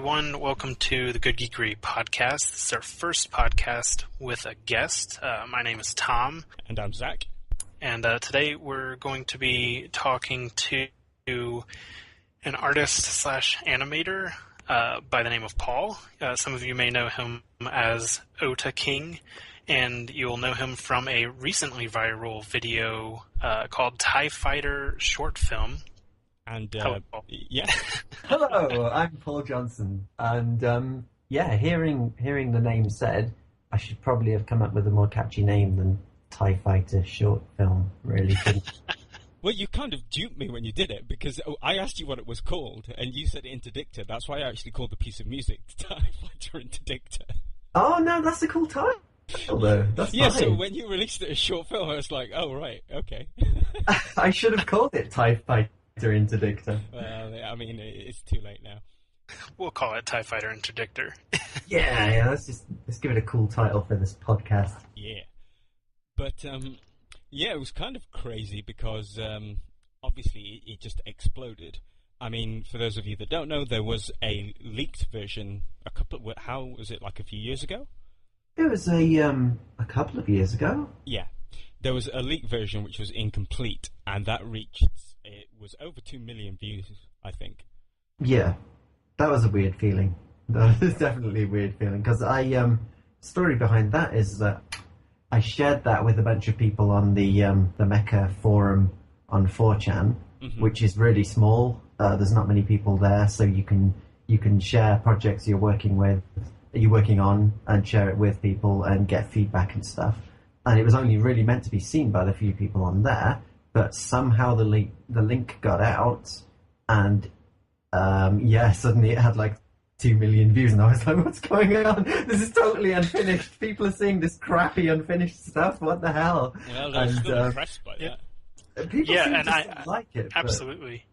everyone. Welcome to the Good Geekery podcast. This is our first podcast with a guest. My name is Tom. And I'm Zach. And today we're going to be talking to an artist/animator by the name of Paul. Some of you may know him as OtaKing, and you'll know him from a recently viral video called TIE Fighter short film. And yeah. Hello, I'm Paul Johnson, and hearing the name said, I should probably have come up with a more catchy name than TIE Fighter short film. Really. Well, you kind of duped me when you did it, because I asked you what it was called, and you said Interdictor. That's why I actually called the piece of music TIE Fighter Interdictor. Oh no, that's a cool title though. That's yeah. fine. So when you released it as short film, I was like, oh right, okay. I should have called it TIE Fighter Interdictor. Well, I mean, it's too late now. We'll call it TIE Fighter Interdictor. Yeah. Let's give it a cool title for this podcast. Yeah, but yeah, it was kind of crazy because obviously it just exploded. I mean, for those of you that don't know, there was a leaked version how was it, like a few years ago? It was a couple of years ago. Yeah. There was a leaked version which was incomplete, and that it was over 2 million views, I think. Yeah, that was a weird feeling. That was definitely a weird feeling, because story behind that is that I shared that with a bunch of people on the Mecha forum on 4chan, which is really small. There's not many people there, so you can share projects you're working on, and share it with people and get feedback and stuff. And it was only really meant to be seen by the few people on there, but somehow the link got out, and suddenly it had like 2 million views, and I was like, what's going on? This is totally unfinished. People are seeing this crappy unfinished stuff. What the hell? Well, I'm still impressed by that. People seem to like it. Absolutely.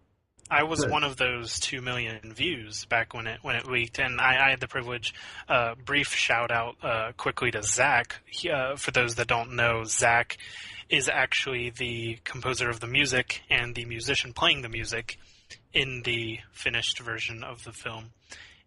I was one of those 2 million views back when it leaked, and I had the privilege. Brief shout out quickly to Zach. For those that don't know, Zach is actually the composer of the music and the musician playing the music in the finished version of the film.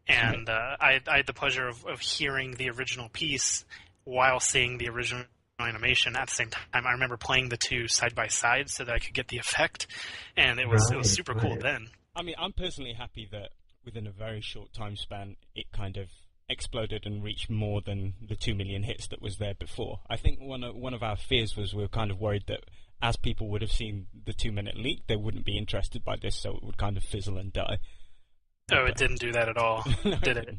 And I had the pleasure of hearing the original piece while seeing the original animation at the same time. I remember playing the two side by side so that I could get the effect, and it was super cool then. I mean, I'm personally happy that within a very short time span, it kind of exploded and reached more than the 2 million hits that was there before. I think one of our fears was we were kind of worried that as people would have seen the 2-minute leak, they wouldn't be interested by this, so it would kind of fizzle and die. Oh, it didn't do that at all, did it?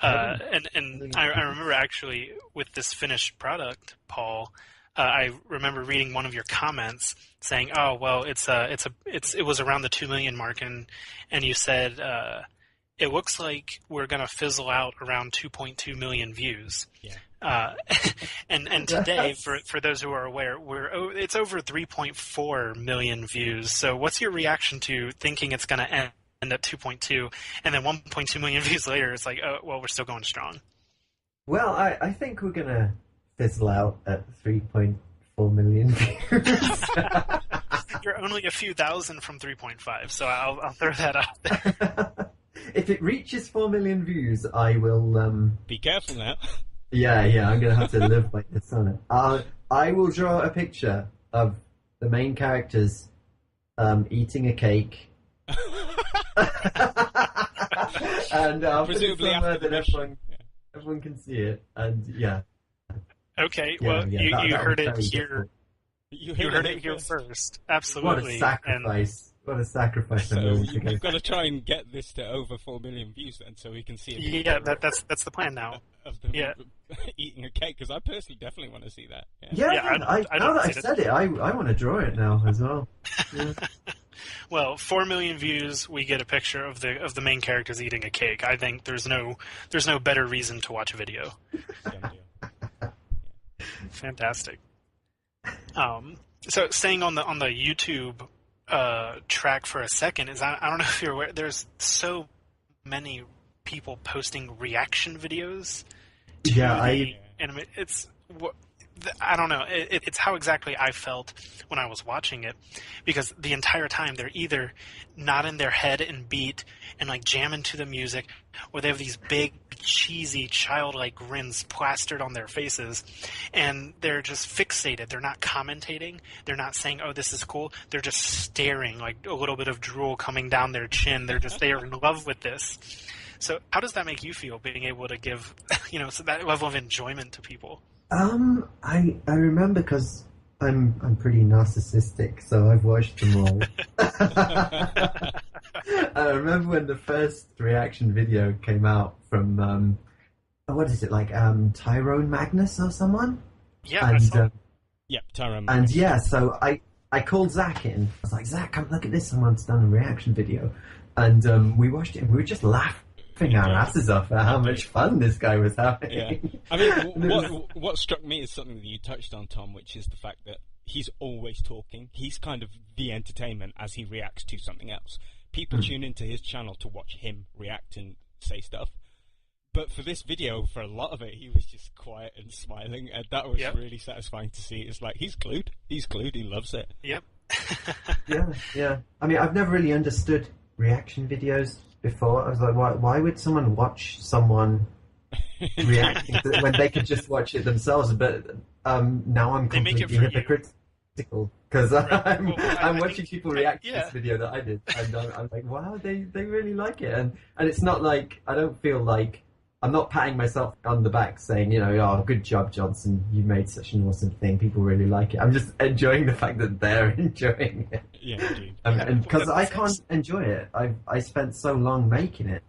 And I remember actually with this finished product, Paul, I remember reading one of your comments saying, "Oh, well, it was around the 2 million mark," and you said it looks like we're gonna fizzle out around 2.2 million views. Yeah. And today, for those who are aware, it's over 3.4 million views. So, what's your reaction to thinking it's gonna end at 2.2, and then 1.2 million views later, it's like, oh, well, we're still going strong. Well, I think we're going to fizzle out at 3.4 million views. You're only a few thousand from 3.5, so I'll throw that out there. If it reaches 4 million views, I will... Be careful now. Yeah, I'm going to have to live like this on it. I will draw a picture of the main characters eating a cake. And presumably somewhere that everyone can see it, and yeah. Okay, well, you heard it here. You heard it here first. Absolutely. What a sacrifice! What a sacrifice! So you've got to try and get this to over 4 million views, then, so we can see it. Yeah, that's the plan now. Of them eating a cake, because I personally definitely want to see that. Yeah, now that I've said it, I want to draw it now as well. Yeah. Well, 4 million views, we get a picture of the main characters eating a cake. I think there's no better reason to watch a video. Fantastic. So staying on the YouTube track for a second, I don't know if you're aware, there's so many people posting reaction videos to the anime. I don't know. It's how exactly I felt when I was watching it, because the entire time they're either nodding their head and beat and like jamming to the music, or they have these big cheesy childlike grins plastered on their faces, and they're just fixated. They're not commentating. They're not saying, "Oh, this is cool." They're just staring, like a little bit of drool coming down their chin. They are in love with this. So, how does that make you feel, being able to give, so that level of enjoyment to people? I remember because I'm pretty narcissistic, so I've watched them all. I remember when the first reaction video came out from what is it, like Tyrone Magnus or someone? Yeah, I saw. Yep, Tyrone And Magnus. yeah, so I called Zak in. I was like, Zak, come look at this. Someone's done a reaction video, and we watched it. And we were just laughing our asses off at how much fun this guy was having. Yeah. I mean, what struck me is something that you touched on, Tom, which is the fact that he's always talking. He's kind of the entertainment as he reacts to something else. People tune into his channel to watch him react and say stuff. But for this video, for a lot of it, he was just quiet and smiling, and that was really satisfying to see. It's like, he's glued. He's glued. He loves it. Yep. Yeah. I mean, I've never really understood reaction videos before. I was like, why would someone watch someone reacting when they could just watch it themselves? But now I'm completely hypocritical because I'm watching people react to this video that I did, and I'm like, wow, they really like it, and it's not like, I don't feel like I'm not patting myself on the back saying, oh, good job, Johnson, you made such an awesome thing, people really like it. I'm just enjoying the fact that they're enjoying it. Yeah, indeed. And because I can't enjoy it. I spent so long making it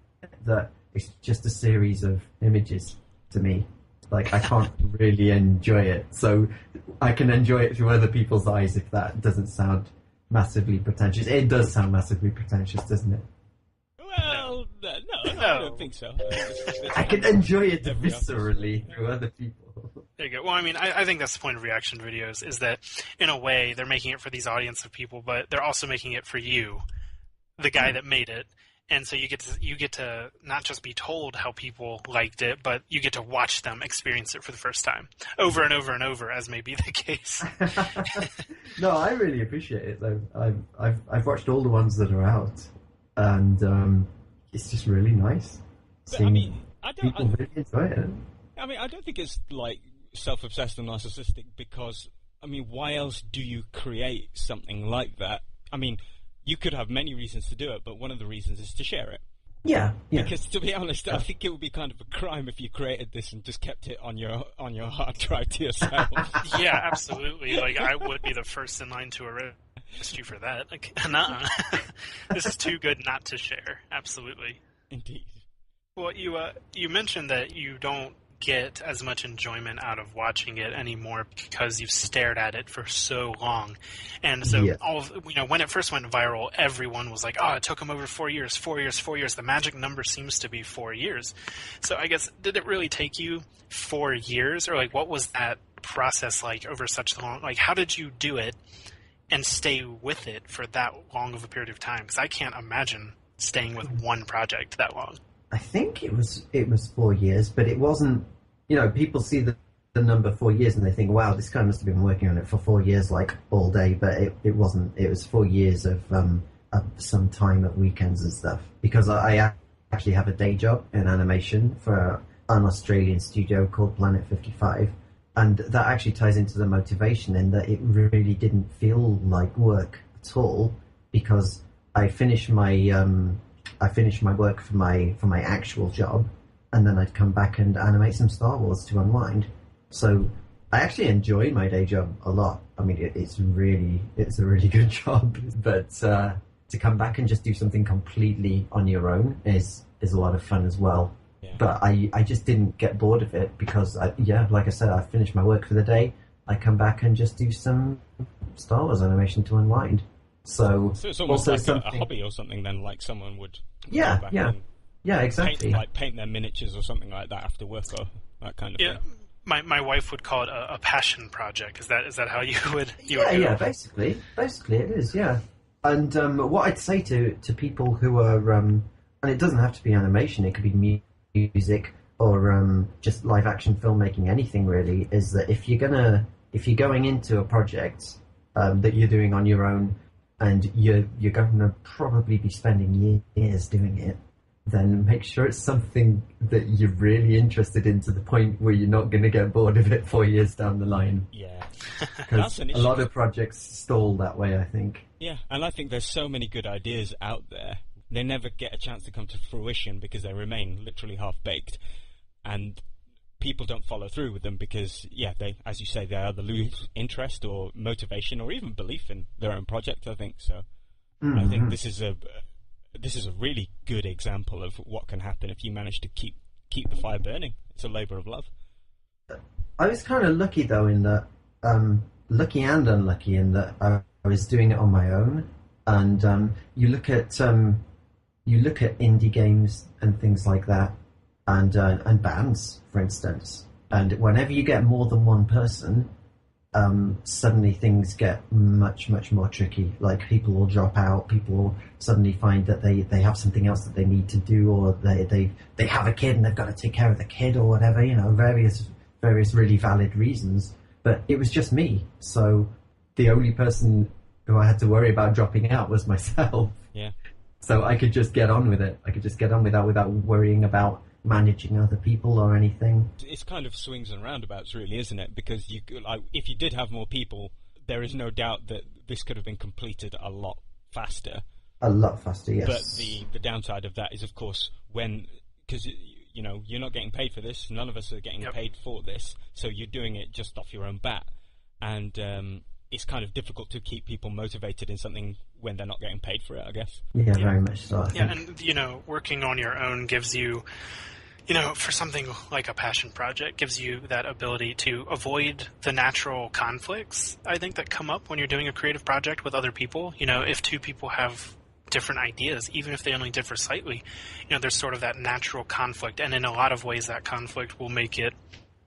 that it's just a series of images to me. Like, I can't really enjoy it. So I can enjoy it through other people's eyes, if that doesn't sound massively pretentious. It does sound massively pretentious, doesn't it? Well, no, I don't think so. I can enjoy it viscerally through other people. There you go. Well, I mean, I think that's the point of reaction videos, is that, in a way, they're making it for these audience of people, but they're also making it for you, the guy that made it. And so you get to not just be told how people liked it, but you get to watch them experience it for the first time, over and over and over, as may be the case. No, I really appreciate it, though. I've watched all the ones that are out, and it's just really nice seeing people really enjoy it. I mean, I don't think it's like self-obsessed and narcissistic, because, I mean, why else do you create something like that? I mean, you could have many reasons to do it, but one of the reasons is to share it. Yeah. Because, to be honest, I think it would be kind of a crime if you created this and just kept it on your hard drive to yourself. Yeah, absolutely. Like, I would be the first in line to arrest you for that. Like, nah. This is too good not to share. Absolutely. Indeed. Well, you mentioned that you don't get as much enjoyment out of watching it anymore because you've stared at it for so long. And so when it first went viral, everyone was like, oh, it took them over 4 years. The magic number seems to be 4 years. So I guess, did it really take you 4 years? Or like, what was that process like over such long, like, how did you do it and stay with it for that long of a period of time? Because I can't imagine staying with one project that long. I think it was 4 years, but it wasn't. People see the number 4 years and they think, "Wow, this guy must have been working on it for 4 years, like all day." But it wasn't. It was 4 years of some time at weekends and stuff. Because I actually have a day job in animation for an Australian studio called Planet 55, and that actually ties into the motivation in that it really didn't feel like work at all, because I finished my work for my actual job, and then I'd come back and animate some Star Wars to unwind. So I actually enjoy my day job a lot. I mean, it's a really good job, but to come back and just do something completely on your own is a lot of fun as well. Yeah. But I just didn't get bored of it because, like I said, I finished my work for the day. I come back and just do some Star Wars animation to unwind. So it's almost like a hobby or something then, like someone would Yeah, exactly. Paint their miniatures or something like that after work or that kind of thing. My wife would call it a passion project. Is that how you would? Yeah, basically it is. Yeah, and what I'd say to people who are and it doesn't have to be animation. It could be music. just live action filmmaking, anything really, is that if you're going into a project that you're doing on your own, and you're going to probably be spending years doing it, then make sure it's something that you're really interested in, to the point where you're not going to get bored of it 4 years down the line. Yeah. Because a lot of projects stall that way, I think. Yeah, and I think there's so many good ideas out there. They never get a chance to come to fruition because they remain literally half-baked. And people don't follow through with them because, yeah, they, as you say, they either lose interest or motivation or even belief in their own project, I think. So I think this is a really good example of what can happen if you manage to keep the fire burning. It's a labour of love. I was kind of lucky, though, in that, lucky and unlucky in that I was doing it on my own. And you look at indie games and things like that, and bands, for instance. And whenever you get more than one person, suddenly things get much, much more tricky. Like, people will drop out, people will suddenly find that they have something else that they need to do, or they have a kid and they've got to take care of the kid or whatever, various really valid reasons. But it was just me, so the only person who I had to worry about dropping out was myself. Yeah. So I could just get on with it. I could just get on with that without worrying about managing other people or anything. It's kind of swings and roundabouts, really, isn't it? Because if you did have more people, there is no doubt that this could have been completed a lot faster. A lot faster, yes. But the downside of that is, of course, because you're not getting paid for this. None of us are getting paid for this, so you're doing it just off your own bat, and it's kind of difficult to keep people motivated in something when they're not getting paid for it, I guess. Yeah, very much so. Yeah, and working on your own gives you, for something like a passion project, gives you that ability to avoid the natural conflicts, I think, that come up when you're doing a creative project with other people. If two people have different ideas, even if they only differ slightly, there's sort of that natural conflict, and in a lot of ways that conflict will make it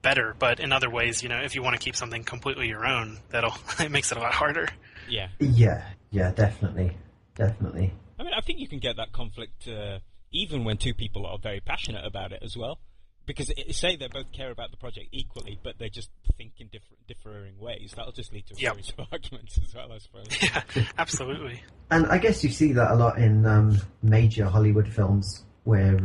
better. But in other ways, if you want to keep something completely your own, it makes it a lot harder. Yeah. Yeah, definitely. I mean, I think you can get that conflict even when two people are very passionate about it as well. Because say they both care about the project equally, but they just think in differing ways. That'll just lead to a series of arguments as well, I suppose. Yeah, absolutely. And I guess you see that a lot in major Hollywood films, where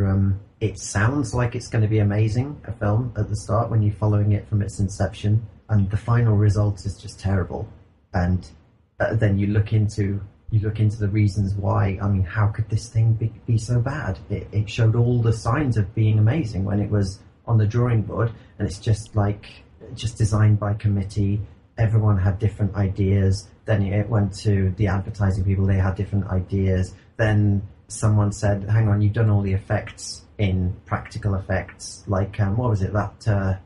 it sounds like it's going to be amazing, a film, at the start when you're following it from its inception, and the final result is just terrible. And then you look into the reasons why. I mean, how could this thing be so bad? It showed all the signs of being amazing when it was on the drawing board, and it's just designed by committee. Everyone had different ideas. Then it went to the advertising people. They had different ideas. Then someone said, hang on, you've done all the effects in practical effects. Like, what was it, the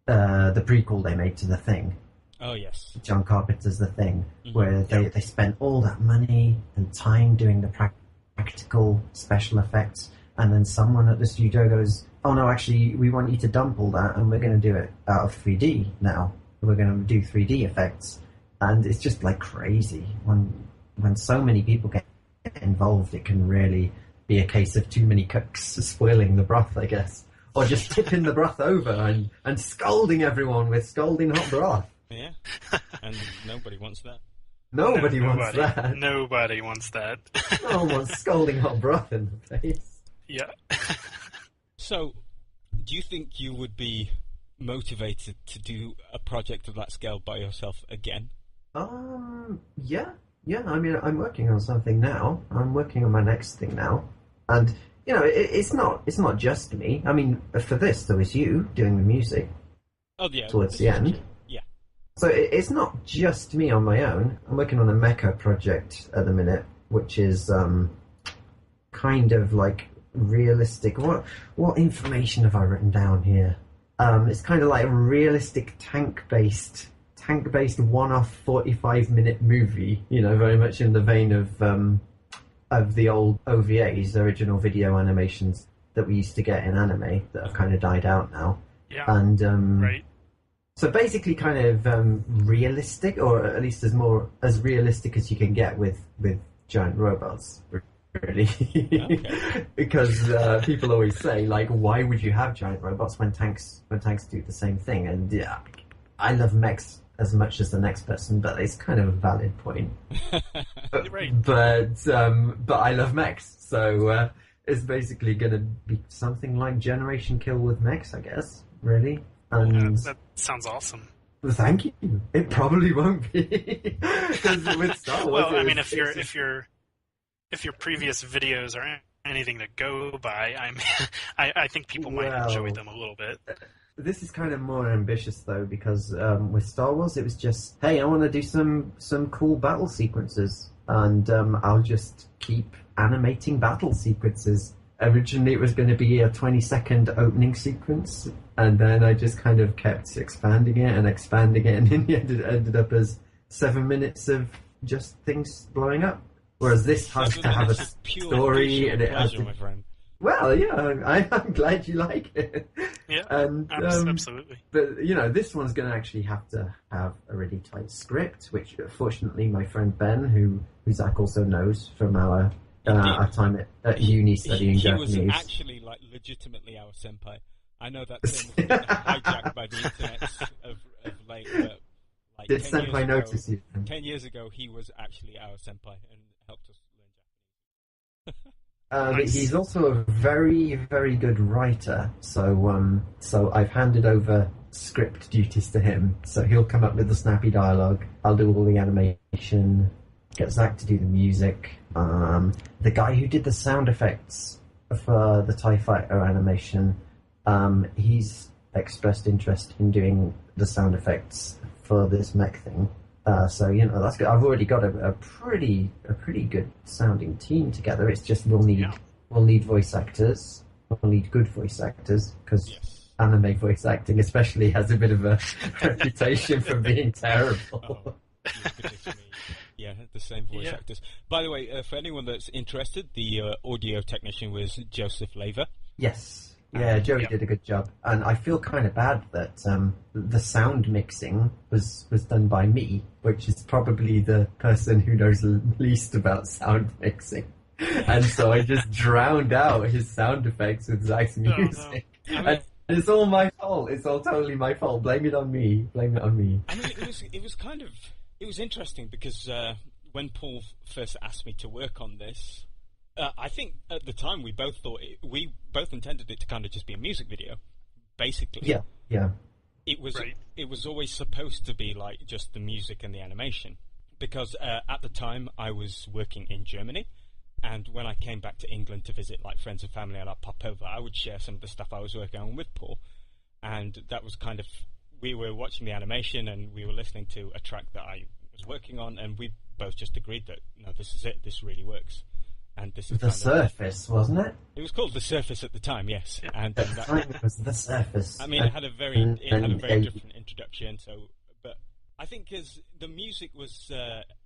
prequel they made to The Thing? Oh, yes. John Carpenter's The Thing, where they spent all that money and time doing the practical special effects, and then someone at the studio goes, oh no, actually, we want you to dump all that, and we're going to do it out of 3D now. We're going to do 3D effects. And it's just like crazy. When so many people get involved, it can really be a case of too many cooks spoiling the broth, I guess. Or just tipping the broth over and scalding everyone with scalding hot broth. Yeah, and nobody wants that. Nobody wants that. Nobody wants that. No one wants scalding hot broth in the face. Yeah. So, do you think you would be motivated to do a project of that scale by yourself again? Yeah. I mean, I'm working on something now. I'm working on my next thing now, and it's not just me. I mean, for this, there was you doing the music. Oh yeah. Towards the end. True. Yeah. So it's not just me on my own. I'm working on a mecha project at the minute, which is kind of like realistic. What information have I written down here? It's kind of like a realistic tank-based one-off 45-minute movie. Very much in the vein of the old OVAs, original video animations that we used to get in anime that have kind of died out now. Yeah. And right. So basically, kind of realistic, or at least as realistic as you can get with giant robots. really. Okay. Because people always say, like, why would you have giant robots when tanks do the same thing? And yeah, I love mechs as much as the next person, but it's kind of a valid point. Right. But I love mechs, so it's basically going to be something like Generation Kill with mechs, I guess. Really, and That sounds awesome. thank you. It probably won't be because with Star Wars. Well, I mean, if your previous videos are anything to go by, I think people might enjoy them a little bit. This is kind of more ambitious though, because with Star Wars it was just, hey, I want to do some cool battle sequences, and I'll just keep animating battle sequences. Originally it was going to be a 20-second opening sequence, and then I just kind of kept expanding it, and in the end it ended up as 7 minutes of just things blowing up. Whereas this has to have a story, and it has to... my friend. Well, yeah, I'm glad you like it. Yeah, and, absolutely. But, this one's going to actually have to have a really tight script, which, fortunately, my friend Ben, who Zach also knows from our time at uni studying Japanese. He was actually, legitimately our senpai. I know that term was hijacked by the internet of late, but... Did senpai notice you? 10 years ago, he was actually our senpai and helped us learn Japanese. Nice. He's also a very, very good writer, so I've handed over script duties to him. So he'll come up with the snappy dialogue. I'll do all the animation. Get Zach to do the music. The guy who did the sound effects for the TIE Fighter animation, he's expressed interest in doing the sound effects for this mech thing. So that's good. I've already got a pretty good sounding team together. It's just we'll need voice actors. We'll need good voice actors because anime voice acting, especially, has a bit of a reputation for being terrible. Yeah, the same voice actors. By the way, for anyone that's interested, the audio technician was Joseph Laver. Yes. Yeah, Joey did a good job, and I feel kind of bad that the sound mixing was done by me, which is probably the person who knows least about sound mixing, and so I just drowned out his sound effects with Zach's music. No. I mean, and it's all my fault. It's all totally my fault. Blame it on me. I mean, it was interesting because when Paul first asked me to work on this. I think at the time we both thought we both intended it to kind of just be a music video, basically. Yeah. It was always supposed to be like just the music and the animation, because at the time I was working in Germany, and when I came back to England to visit like friends and family and I'd pop over, I would share some of the stuff I was working on with Paul, and that was kind of, we were watching the animation and we were listening to a track that I was working on, and we both just agreed that no, this is it, this really works. And this is The Surface, wasn't it? It was called The Surface at the time, yes. Yeah. And At the time it was The Surface. I mean, it had a very different introduction. But I think as the music was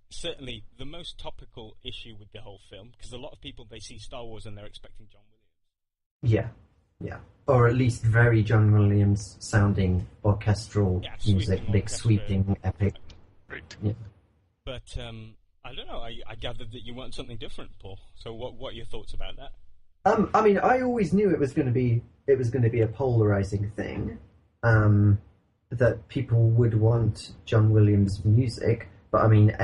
certainly the most topical issue with the whole film, because a lot of people, they see Star Wars and they're expecting John Williams. Yeah. Or at least very John Williams sounding orchestral music, big sweeping epic. Right. Yeah. But I don't know. I gathered that you want something different, Paul. So what are your thoughts about that? I mean, I always knew it was going to be a polarizing thing. That people would want John Williams music, but I mean,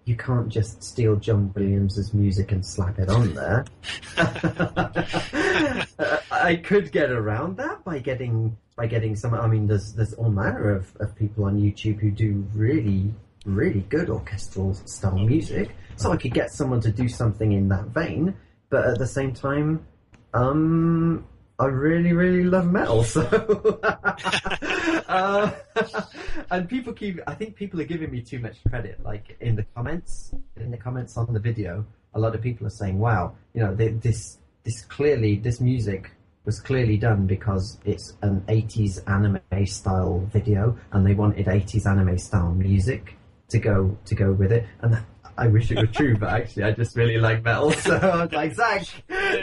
you can't just steal John Williams's music and slap it on there. I could get around that by getting some. I mean, there's all manner of people on YouTube who do really good orchestral style music, so I could get someone to do something in that vein, but at the same time I really love metal, so and I think people are giving me too much credit, like in the comments on the video. A lot of people are saying, wow, this music was clearly done because it's an 80s anime style video and they wanted 80s anime style music to go with it, and I wish it were true, but actually I just really like metal, so I was like,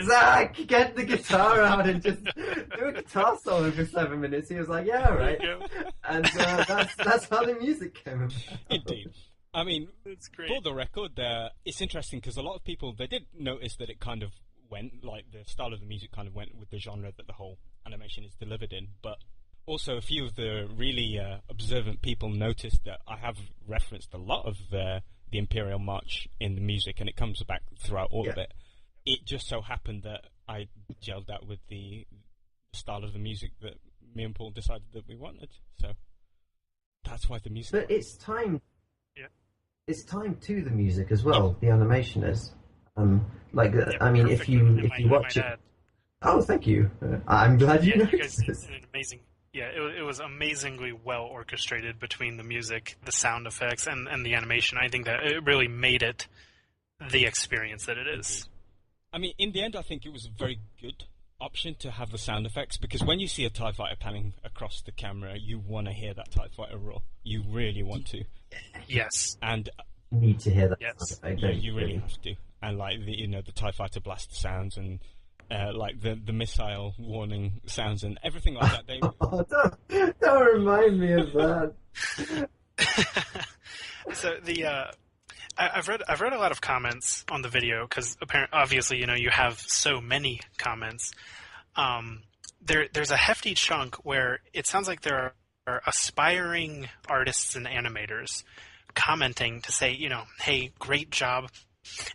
Zach, get the guitar out and just do a guitar solo for 7 minutes. He was like, yeah, all right, and that's how the music came about. Indeed. I mean, That's great. for the record, it's interesting because a lot of people, they did notice that it kind of went, like the style of the music kind of went with the genre that the whole animation is delivered in, but also a few of the really observant people noticed that I have referenced a lot of the Imperial March in the music, and it comes back throughout all of it. It just so happened that I gelled that with the style of the music that me and Paul decided that we wanted, so that's why the music... But it's time... Yeah. It's time to the music as well, the animation is. I mean, Perfect. if you watch it... Oh, thank you. I'm glad you noticed. You guys did an amazing... Yeah, it was amazingly well orchestrated between the music, the sound effects, and the animation. I think that it really made it the experience that it is. I mean, in the end, I think it was a very good option to have the sound effects, because when you see a TIE fighter panning across the camera, you want to hear that TIE fighter roar. You really want to. Yes. And you need to hear that. Yes. You really have to. And like the TIE fighter blast sounds and like the missile warning sounds and everything like that. They... Oh, don't remind me of that. So I've read a lot of comments on the video because obviously you have so many comments. There's a hefty chunk where it sounds like there are aspiring artists and animators commenting to say, hey, great job.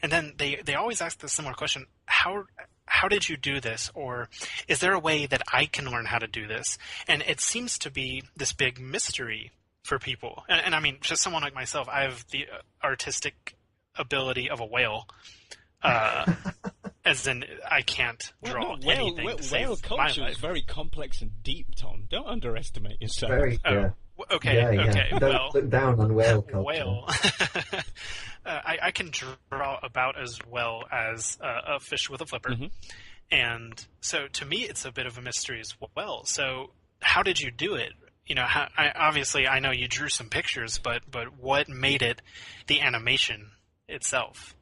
And then they always ask the similar question, how did you do this? Or is there a way that I can learn how to do this? And it seems to be this big mystery for people. And I mean, just someone like myself, I have the artistic able of a whale. As in, I can't draw anything to save whale my life. culture is very complex and deep, Tom. Don't underestimate yourself. Very, yeah. Okay, Don't look down on whale culture. Whale. I can draw about as well as a fish with a flipper. Mm-hmm. And so to me, it's a bit of a mystery as well. So how did you do it? Obviously, I know you drew some pictures, but what made it the animation itself?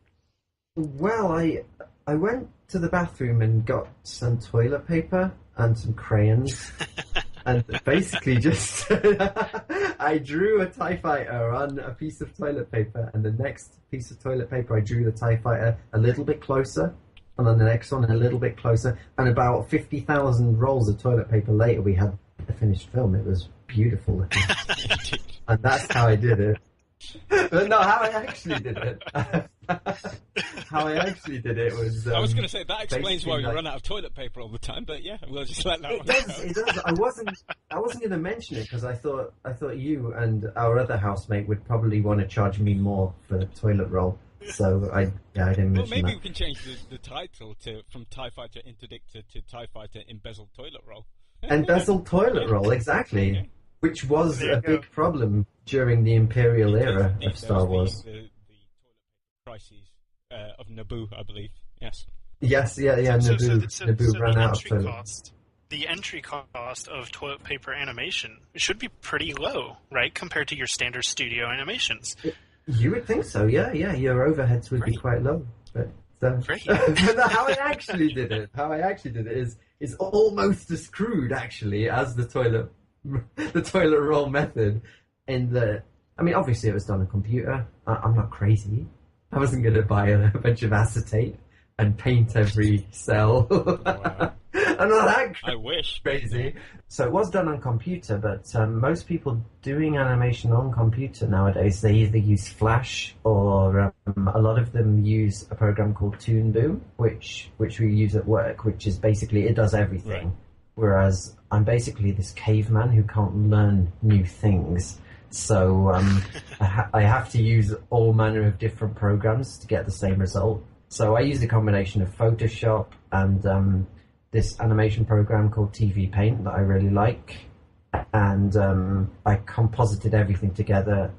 Well, I went to the bathroom and got some toilet paper and some crayons. And basically just I drew a TIE fighter on a piece of toilet paper, and the next piece of toilet paper I drew the TIE fighter a little bit closer, and then the next one a little bit closer, and about 50,000 rolls of toilet paper later we had a finished film. It was beautiful. And that's how I did it. But no, how I actually did it. How I actually did it was... I was going to say, that explains why we run out of toilet paper all the time, but yeah, we'll just let that one go. It does. I wasn't going to mention it because I thought you and our other housemate would probably want to charge me more for the toilet roll. So I didn't mention Well, maybe that. we can change the title from TIE Fighter Interdictor to TIE Fighter Embezzled Toilet Roll. Embezzled toilet roll, exactly. Okay. Which was a big problem during the Imperial era of Star Wars. The toilet crises of Naboo, I believe. Yes. Yes, yeah. Naboo ran out of toilet. The entry cost of toilet paper animation should be pretty low, right, compared to your standard studio animations. You would think so, yeah. Your overheads would be quite low. But Great. how I actually did it is almost as crude, actually, as the toilet roll method. Obviously it was done on a computer. I'm not crazy. I wasn't going to buy a bunch of acetate and paint every cell. Wow. I'm not that I wish. Crazy. So it was done on computer, but most people doing animation on computer nowadays, they either use Flash or a lot of them use a program called Toon Boom, which we use at work, which is basically, it does everything. Right. Whereas I'm basically this caveman who can't learn new things. So I have to use all manner of different programs to get the same result. So I used a combination of Photoshop and this animation program called TV Paint that I really like. And I composited everything together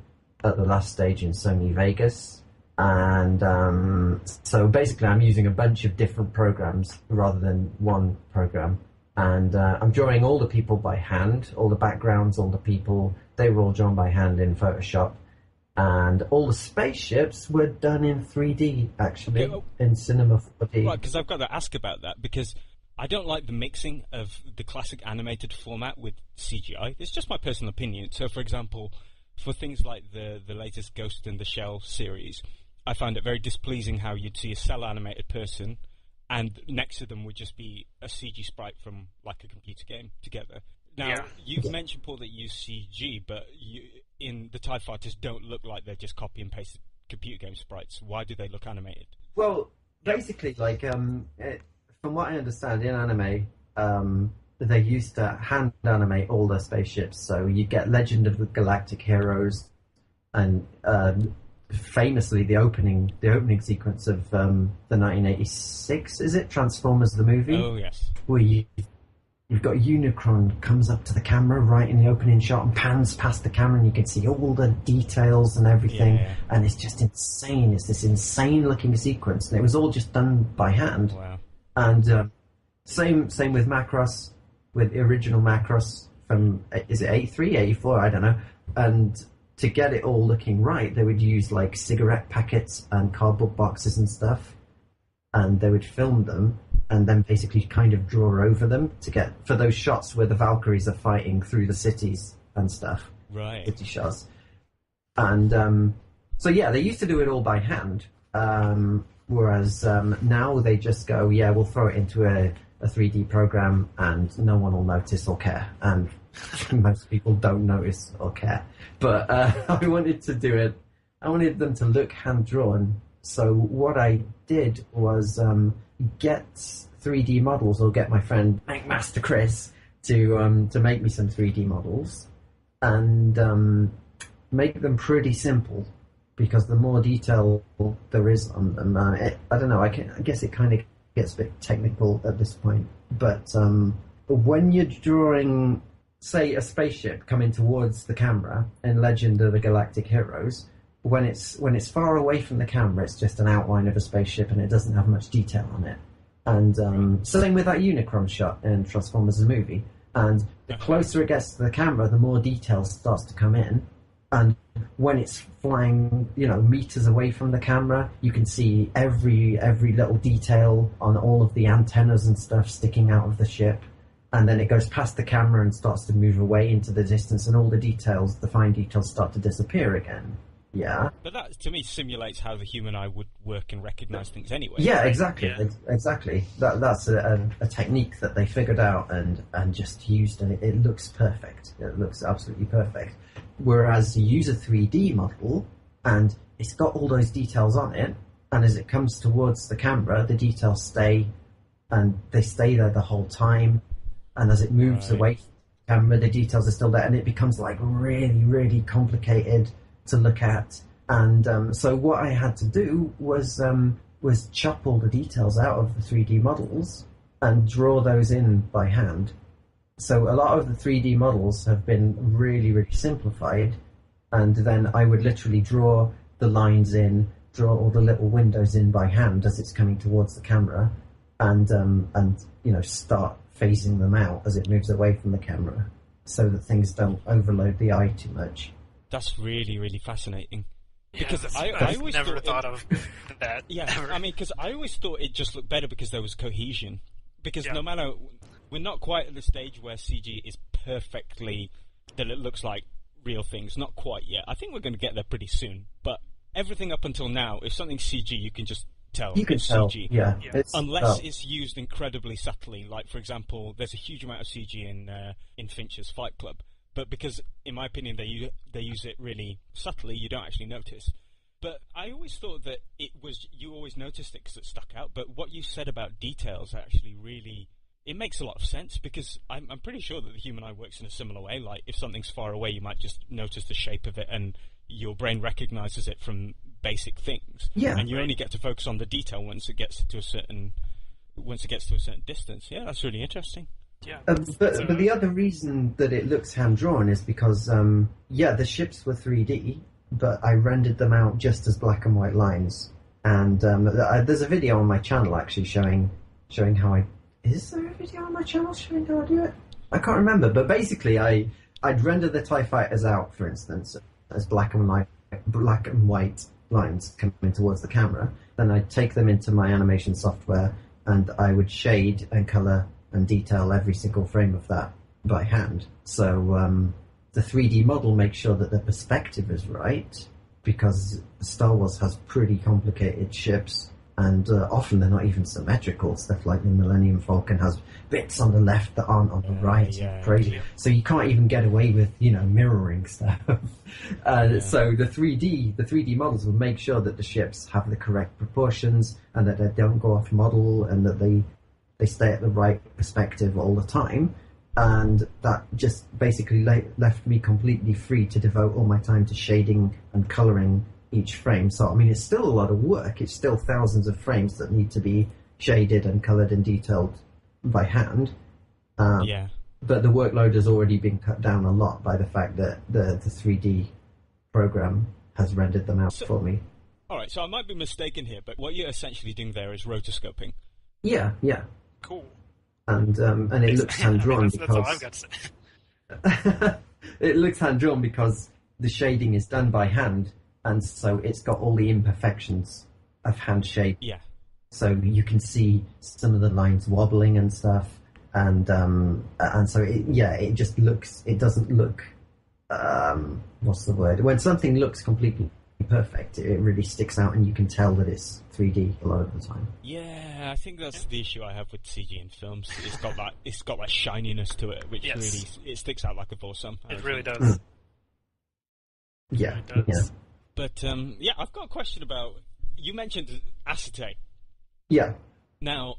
at the last stage in Sony Vegas. And so basically I'm using a bunch of different programs rather than one program. And I'm drawing all the people by hand, all the backgrounds, all the people. They were all drawn by hand in Photoshop. And all the spaceships were done in 3D, actually, in Cinema 4D. Right, because I've got to ask about that, because I don't like the mixing of the classic animated format with CGI. It's just my personal opinion. So, for example, for things like the latest Ghost in the Shell series, I found it very displeasing how you'd see a cell animated person, and next to them would just be a CG sprite from like a computer game together. Now, you've mentioned, Paul, that you use CG, but in the TIE fighters don't look like they're just copy and pasted computer game sprites. Why do they look animated? Well, basically, like from what I understand, in anime, they used to hand animate all their spaceships. So you get Legend of the Galactic Heroes, and famously the opening sequence of the 1986, is it, Transformers the movie? Oh yes. Where you've got Unicron comes up to the camera right in the opening shot and pans past the camera, and you can see all the details and everything, and it's just insane. It's this insane looking sequence, and it was all just done by hand. Wow. And same with Macross, with the original Macross from, is it 83, 84, I don't know. And to get it all looking right, they would use like cigarette packets and cardboard boxes and stuff, and they would film them and then basically kind of draw over them to get for those shots where the Valkyries are fighting through the cities and stuff. Right. City shots. And so yeah, they used to do it all by hand, whereas now they just go, yeah, we'll throw it into a 3D program and no one will notice or care. And most people don't notice or care. But I wanted to do it. I wanted them to look hand-drawn. So what I did was get 3D models, or get my friend Master Chris to make me some 3D models, and make them pretty simple, because the more detail there is on them, I don't know, I guess it kind of gets a bit technical at this point, but when you're drawing, say, a spaceship coming towards the camera in Legend of the Galactic Heroes, when it's far away from the camera, it's just an outline of a spaceship and it doesn't have much detail on it. And same with that Unicron shot in Transformers the movie. And the closer it gets to the camera, the more detail starts to come in. And when it's flying, meters away from the camera, you can see every little detail on all of the antennas and stuff sticking out of the ship. And then it goes past the camera and starts to move away into the distance, and all the details, the fine details, start to disappear again. Yeah. But that, to me, simulates how the human eye would work and recognize things anyway. Yeah, exactly. Yeah. Exactly. That's a technique that they figured out and just used, and it looks perfect. It looks absolutely perfect. Whereas you use a 3D model, and it's got all those details on it, and as it comes towards the camera, the details stay, and they stay there the whole time, and as it moves away from the camera, the details are still there, and it becomes like really, really complicated to look at. And so what I had to do was chop all the details out of the 3D models and draw those in by hand. So a lot of the 3D models have been really, really simplified, and then I would literally draw the lines in, draw all the little windows in by hand as it's coming towards the camera, and start phasing them out as it moves away from the camera, so that things don't overload the eye too much. That's really, really fascinating. Because I always never thought of that. Yeah, ever. I mean, because I always thought it just looked better because there was cohesion. Because no matter, we're not quite at the stage where CG is perfectly, that it looks like real things. Not quite yet. I think we're going to get there pretty soon. But everything up until now, if something's CG, you can just tell it's CG. Yeah. Unless it's used incredibly subtly. Like, for example, there's a huge amount of CG in Fincher's Fight Club. But because, in my opinion, they use it really subtly, you don't actually notice. But I always thought that you always noticed it because it stuck out. But what you said about details actually really, it makes a lot of sense, because I'm pretty sure that the human eye works in a similar way. Like, if something's far away, you might just notice the shape of it, and your brain recognizes it from basic things. Yeah. And you only get to focus on the detail once it gets to a certain distance. Yeah, that's really interesting. Yeah. But the other reason that it looks hand-drawn is because, the ships were 3D, but I rendered them out just as black and white lines. And there's a video on my channel actually showing how I... Is there a video on my channel showing how I do it? I can't remember, but basically I'd render the TIE fighters out, for instance, as black and white lines coming towards the camera. Then I'd take them into my animation software, and I would shade and colour and detail every single frame of that by hand. So the 3D model makes sure that the perspective is right, because Star Wars has pretty complicated ships, and often they're not even symmetrical. Stuff like the Millennium Falcon has bits on the left that aren't on the right. Crazy. Yeah. So you can't even get away with, mirroring stuff. So the 3D models will make sure that the ships have the correct proportions, and that they don't go off model, and that they stay at the right perspective all the time. And that just basically left me completely free to devote all my time to shading and colouring each frame. So, I mean, it's still a lot of work. It's still thousands of frames that need to be shaded and coloured and detailed by hand. But the workload has already been cut down a lot by the fact that the 3D program has rendered them out for me. All right, so I might be mistaken here, but what you're essentially doing there is rotoscoping. Yeah. Cool. And it looks hand-drawn that's all I've got to say. It looks hand-drawn because the shading is done by hand, and so it's got all the imperfections of hand shape. Yeah. So you can see some of the lines wobbling and stuff, and so it just looks. It doesn't look. What's the word? When something looks completely perfect, it really sticks out, and you can tell that it's 3D a lot of the time. Yeah, I think that's the issue I have with CG in films. It's got that shininess to it, which really it sticks out like a foursome. It really does. Yeah. It does. Yeah. But I've got a question about. You mentioned acetate. Yeah. Now,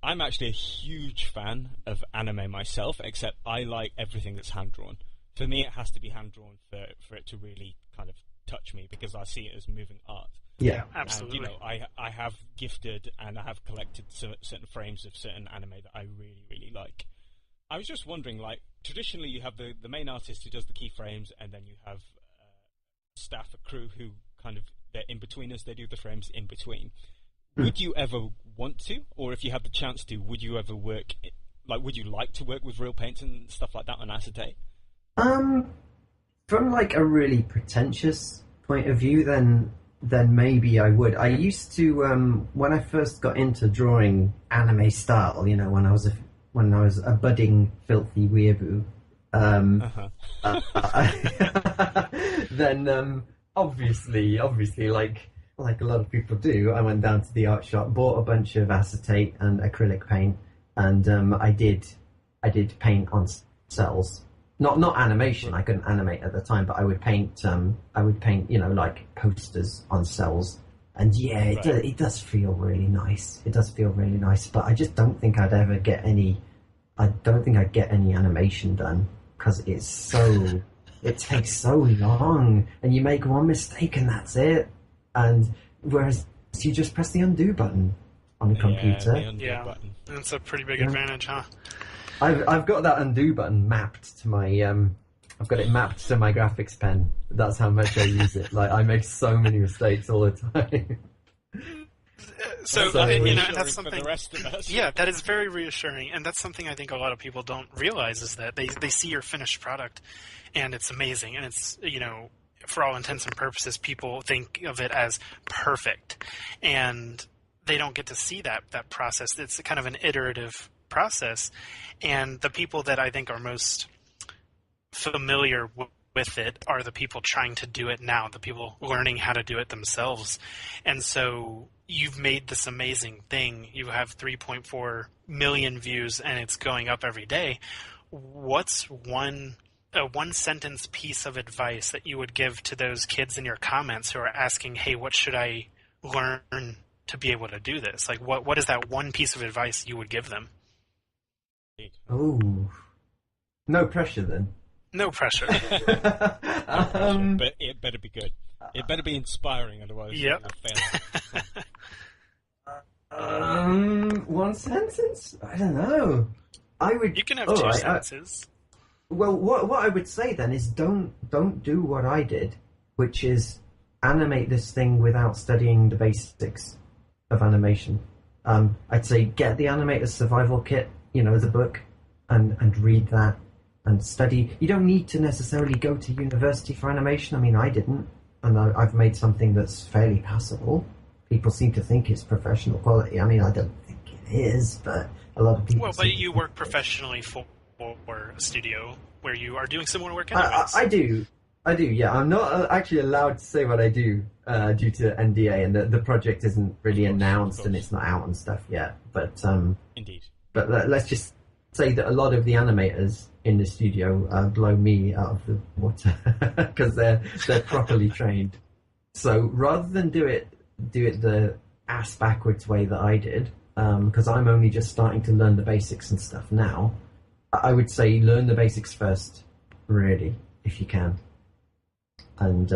I'm actually a huge fan of anime myself, except I like everything that's hand drawn. For me, it has to be hand drawn for it to really kind of touch me, because I see it as moving art. Yeah, absolutely. And, I have gifted and I have collected certain frames of certain anime that I really, really like. I was just wondering, like, traditionally you have the main artist who does the keyframes, and then you have staff, a crew who kind of, they're in-betweeners, they do the frames in between. Would you ever want to, or if you had the chance to, would you ever would you like to work with real paints and stuff like that on acetate? From like a really pretentious point of view, then maybe I would. I used to when I first got into drawing anime style, when I was a budding filthy weeaboo. Then obviously like a lot of people do, I went down to the art shop, bought a bunch of acetate and acrylic paint, and I did paint on cells. Not animation. I couldn't animate at the time, but I would paint. Like posters on cells, and it does feel really nice. It does feel really nice, but I just don't think I'd ever get any. I don't think I'd get any animation done, because it takes so long, and you make one mistake and that's it. And whereas you just press the undo button on a computer. The undo button. That's a pretty big advantage, huh? I've got that undo button mapped to my I've got it mapped to my graphics pen. That's how much I use it. Like, I make so many mistakes all the time. So that's something for the rest of us. Yeah, that is very reassuring, and that's something I think a lot of people don't realize, is that they see your finished product, and it's amazing, and it's, for all intents and purposes, people think of it as perfect, and they don't get to see that process. It's kind of an iterative process, and the people that I think are most familiar with it are the people trying to do it now, the people learning how to do it themselves. And so you've made this amazing thing. You have 3.4 million views, and it's going up every day. What's one sentence piece of advice that you would give to those kids in your comments who are asking, hey, what should I learn to be able to do this? Like, what is that one piece of advice you would give them? Oh, no pressure then. No pressure. But it better be good. It better be inspiring, otherwise yep. You'll fail. One sentence? I don't know. You can have two sentences. Well, what I would say then is don't do what I did, which is animate this thing without studying the basics of animation. I'd say get the Animator's Survival Kit, as a book, and read that and study. You don't need to necessarily go to university for animation. I mean, I didn't, and I've made something that's fairly passable. People seem to think it's professional quality. I mean, I don't think it is, but a lot of people. Well, but you work professionally for a studio. where you are doing similar work I, anyways. I, I do. I do, yeah. I'm not actually allowed to say what I do due to NDA, and the project isn't really announced and it's not out and stuff yet. But Indeed. But let's just say that a lot of the animators in the studio blow me out of the water because they're properly trained. So rather than do it the ass backwards way that I did, because I'm only just starting to learn the basics and stuff now, I would say learn the basics first, really, if you can. And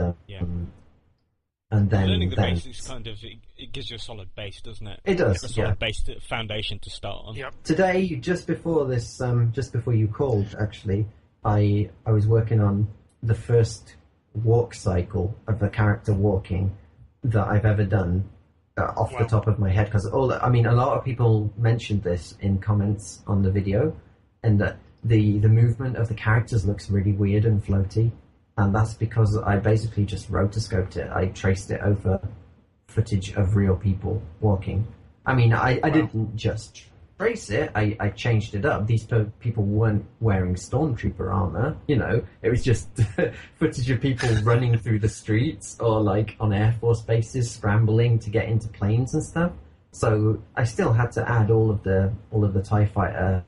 and then learning the basics kind of it gives you a solid base, doesn't it? It does, a solid base foundation to start on. Yep. Today, just before this, just before you called, actually, I was working on the first walk cycle of the character walking that I've ever done off the top of my head. Because a lot of people mentioned this in comments on the video, and that the movement of the characters looks really weird and floaty. And that's because I basically just rotoscoped it. I traced it over footage of real people walking. I mean, I didn't just trace it. I changed it up. These people weren't wearing stormtrooper armor. It was just footage of people running through the streets or like on Air Force bases, scrambling to get into planes and stuff. So I still had to add all of the TIE fighter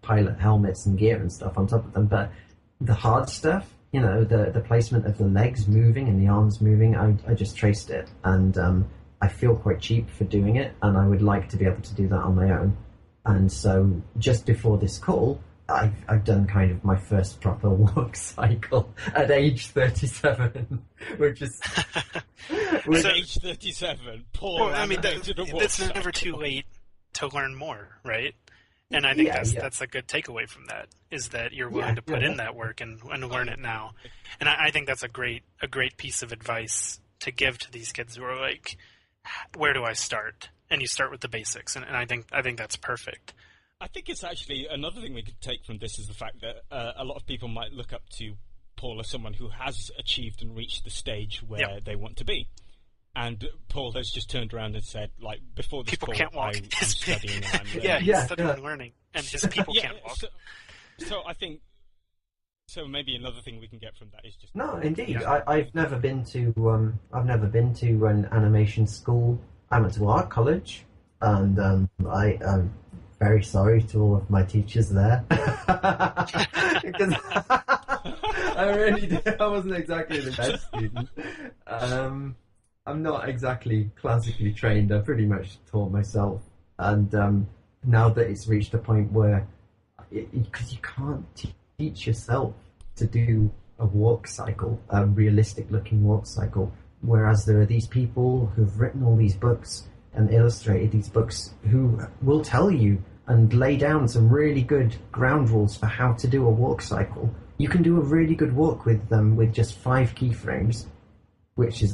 pilot helmets and gear and stuff on top of them. But the hard stuff, the placement of the legs moving and the arms moving, I just traced it, and I feel quite cheap for doing it, and I would like to be able to do that on my own. And so just before this call, I've done kind of my first proper walk cycle at age 37, which is... At age 37, Paul. It's never too late to learn more, right? And I think that's a good takeaway from that, is that you're willing to put in that work and learn it now. And I think that's a great piece of advice to give to these kids who are like, where do I start? And you start with the basics, and I think that's perfect. I think it's actually another thing we could take from this is the fact that a lot of people might look up to Paul as someone who has achieved and reached the stage where they want to be. And Paul has just turned around and said, like, before this people call, can't walk. I'm studying and I'm learning. He's studying and learning, and his people can't walk. So I think, maybe another thing we can get from that is just... No, indeed. I've never been to an animation school. I went to art college, and I'm very sorry to all of my teachers there. Because I really did. I wasn't exactly the best student. I'm not exactly classically trained. I pretty much taught myself. And now that it's reached a point where, because you can't teach yourself to do a walk cycle, a realistic-looking walk cycle, whereas there are these people who've written all these books and illustrated these books who will tell you and lay down some really good ground rules for how to do a walk cycle. You can do a really good walk with just 5 keyframes.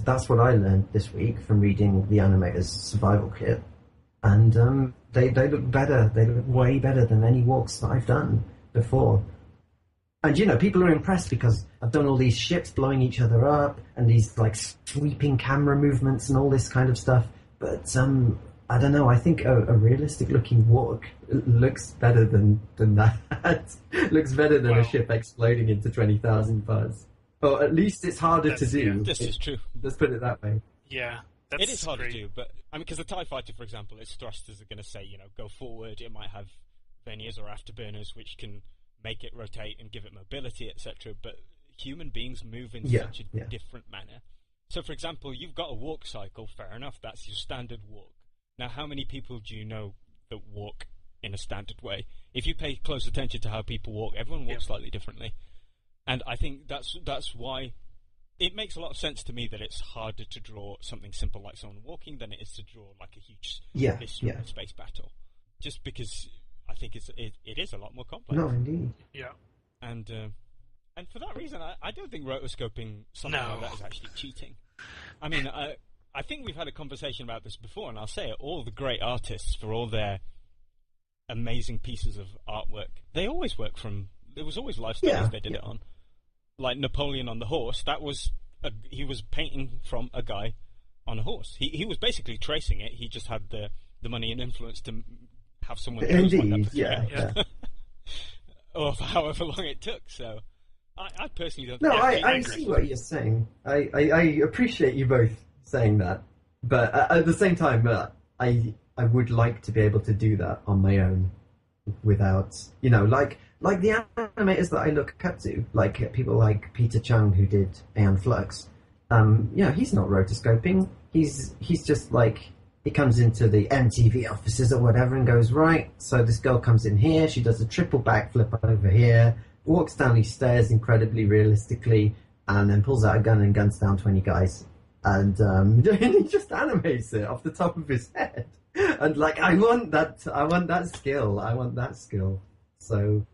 That's what I learned this week from reading the animator's survival kit, and they look better. They look way better than any walks that I've done before. And people are impressed because I've done all these ships blowing each other up and these like sweeping camera movements and all this kind of stuff. But I don't know. I think a realistic looking walk looks better than that. Looks better than a ship exploding into 20,000 parts. Or at least it's harder to do. Yeah, this is true. Let's put it that way. Yeah, it is hard to do, but because the TIE Fighter, for example, its thrusters are going to say, go forward. It might have verniers or afterburners which can make it rotate and give it mobility, etc. But human beings move in such a different manner. So, for example, you've got a walk cycle. Fair enough, that's your standard walk. Now, how many people do you know that walk in a standard way? If you pay close attention to how people walk, everyone walks slightly differently. And I think that's why it makes a lot of sense to me that it's harder to draw something simple like someone walking than it is to draw like a huge history of a space battle. Just because I think it is a lot more complex. No, indeed. Yeah. And for that reason, I don't think rotoscoping something like that is actually cheating. I mean, I think we've had a conversation about this before, and I'll say it, all the great artists, for all their amazing pieces of artwork, they always work from... There was always life studies they did it on. Like Napoleon on the horse, he was painting from a guy on a horse. He was basically tracing it. He just had the money and influence to have someone else. Indeed, yeah. or for however long it took. So I personally don't. No, think I see what you're saying. I appreciate you both saying that, but at the same time, I would like to be able to do that on my own without, like the animators that I look up to, like people like Peter Chung who did Aeon Flux. He's not rotoscoping. He's just like, he comes into the MTV offices or whatever and goes, right, so this girl comes in here, she does a triple backflip over here, walks down these stairs incredibly realistically, and then pulls out a gun and guns down 20 guys. And he just animates it off the top of his head. And like, I want that skill. So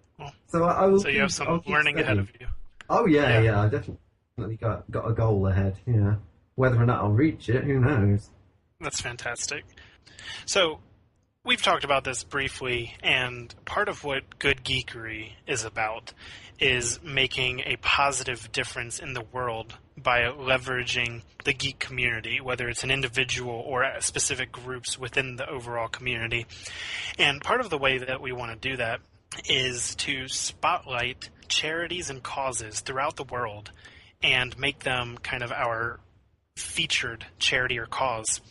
I will. So you have some learning ahead of you. Oh yeah, I definitely got a goal ahead. Yeah, whether or not I'll reach it, who knows? That's fantastic. So we've talked about this briefly, and part of what Good Geekery is about is making a positive difference in the world by leveraging the geek community, whether it's an individual or specific groups within the overall community. And part of the way that we want to do that is to spotlight charities and causes throughout the world and make them kind of our featured charity or cause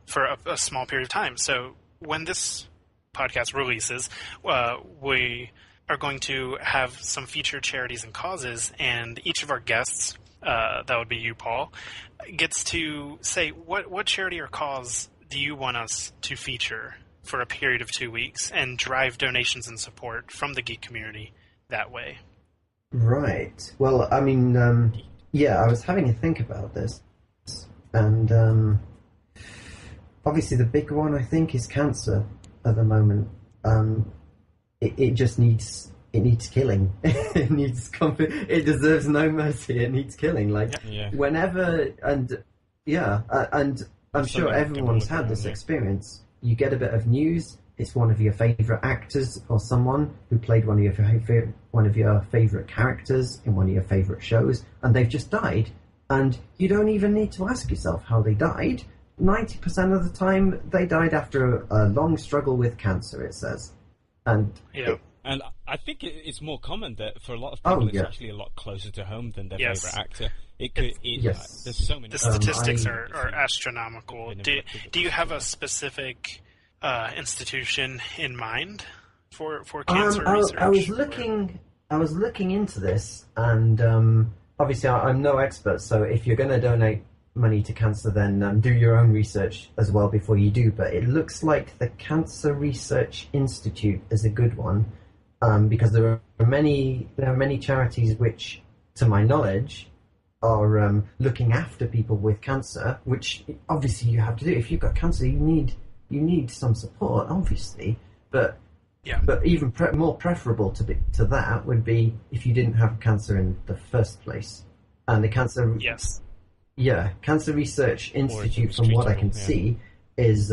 for a small period of time. So when this podcast releases, we are going to have some featured charities and causes, and each of our guests, that would be you, Paul, gets to say what charity or cause do you want us to feature for a period of 2 weeks and drive donations and support from the geek community that way. Right. Well, I mean, I was having a think about this, and obviously the big one I think is cancer at the moment. It just needs killing. It deserves no mercy. It needs killing. Like whenever, and I'm sure everyone's had this experience. You get a bit of news. It's one of your favorite actors or someone who played one of your favorite characters in one of your favorite shows, and they've just died. And you don't even need to ask yourself how they died. 90% of the time, they died after a long struggle with cancer, it says. And and I think it's more common that for a lot of people, it's actually a lot closer to home than their favorite actor. There's so many. The statistics are astronomical. Do you have a specific institution in mind for cancer research? I was looking into this, and obviously I'm no expert. So if you're going to donate money to cancer, then do your own research as well before you do. But it looks like the Cancer Research Institute is a good one, because there are many charities which, to my knowledge, are looking after people with cancer, which obviously you have to do. If you've got cancer, you need some support, obviously. But even more preferable to that would be if you didn't have cancer in the first place. And the Cancer Cancer Research Institute, from what I can see, is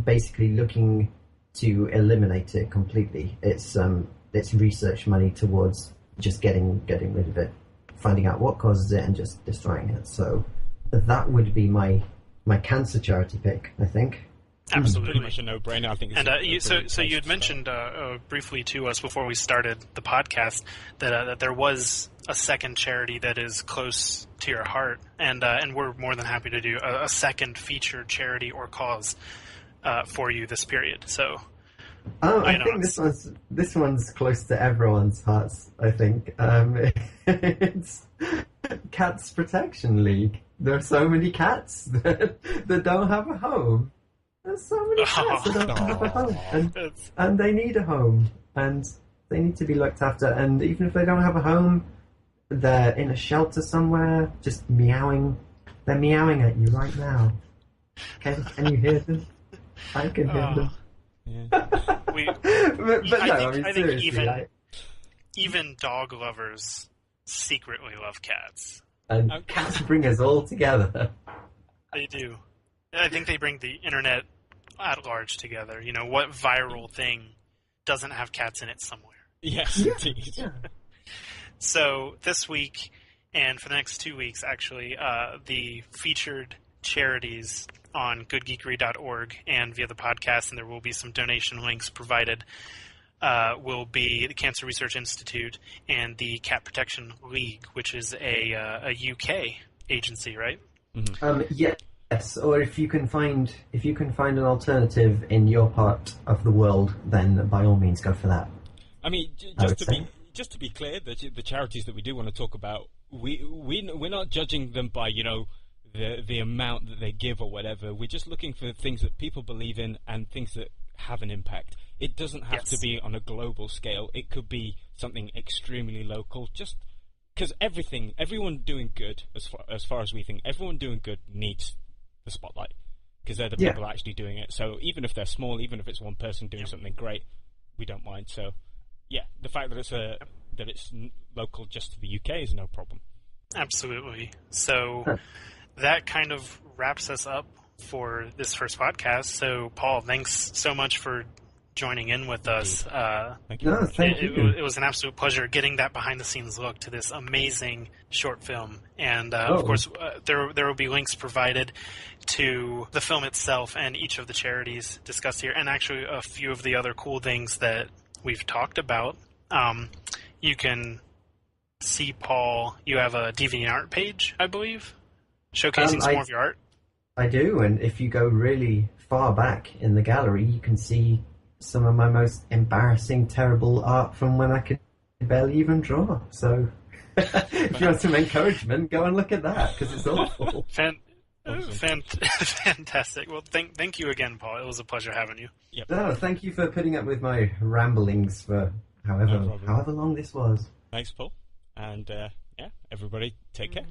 basically looking to eliminate it completely. It's research money towards just getting rid of it, finding out what causes it, and just destroying it. So that would be my cancer charity pick, I think. Absolutely, pretty much a no-brainer. I think. So you had mentioned briefly to us before we started the podcast that there was a second charity that is close to your heart, and we're more than happy to do a second featured charity or cause for you this period. So. I think this one's close to everyone's hearts. I think it's Cats Protection League. There are so many cats that don't have a home. There's so many cats that don't have a home, and they need a home, and they need to be looked after. And even if they don't have a home, they're in a shelter somewhere, just meowing. They're meowing at you right now. Can you hear them? I can hear them. I think even dog lovers secretly love cats. And cats bring us all together. They do. I think they bring the internet at large together. You know, what viral thing doesn't have cats in it somewhere? Yes, indeed. Yeah. So this week, and for the next 2 weeks, actually, the featured charities on goodgeekery.org and via the podcast, and there will be some donation links provided. will be the Cancer Research Institute and the Cat Protection League, which is a UK agency, right? Yes, or if you can find an alternative in your part of the world, then by all means go for that. I mean, just to be clear, the charities that we do want to talk about, we're not judging them by the amount that they give or whatever. We're just looking for things that people believe in and things that have an impact. It doesn't have to be on a global scale. It could be something extremely local. Just because everyone doing good, as far as we think, everyone doing good needs the spotlight because they're the people actually doing it. So even if they're small, even if it's one person doing something great, we don't mind. So yeah, the fact that it's local just to the UK is no problem. Absolutely. So that kind of wraps us up for this first podcast. So Paul, thanks so much for joining in with us. Thank you. Thank you. It was an absolute pleasure getting that behind-the-scenes look to this amazing short film. And, of course, there will be links provided to the film itself and each of the charities discussed here, and actually a few of the other cool things that we've talked about. You can see, Paul, you have a DeviantArt page, I believe, showcasing some more of your art. I do, and if you go really far back in the gallery, you can see some of my most embarrassing, terrible art from when I could barely even draw. So if you want some encouragement, go and look at that, because it's awful. Fantastic. Well, thank you again, Paul. It was a pleasure having you. Yep. No, thank you for putting up with my ramblings for however long this was. Thanks, Paul. And, everybody, take care.